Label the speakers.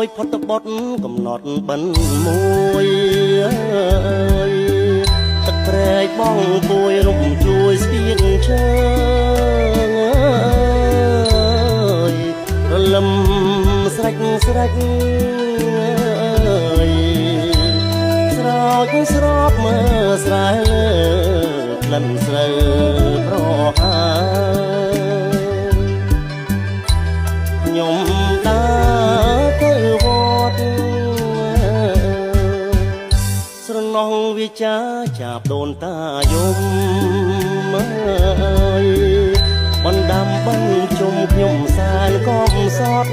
Speaker 1: យផុតបុតកំណត់បិណ្ឌមួយទឹកព្រែកបងពួយរំជួយស្ពានឈើរលឹមស្រេចស្រេចស្រោចស្រោបមើលស្រែលើក្លិនស្រូវប្រហើខ្ញុំដើរទៅវត្តស្រណោះវាចាចាប់ដូនតាយំបណ្ដាំបញ្ជុំខ្ញុំសានកុំសត់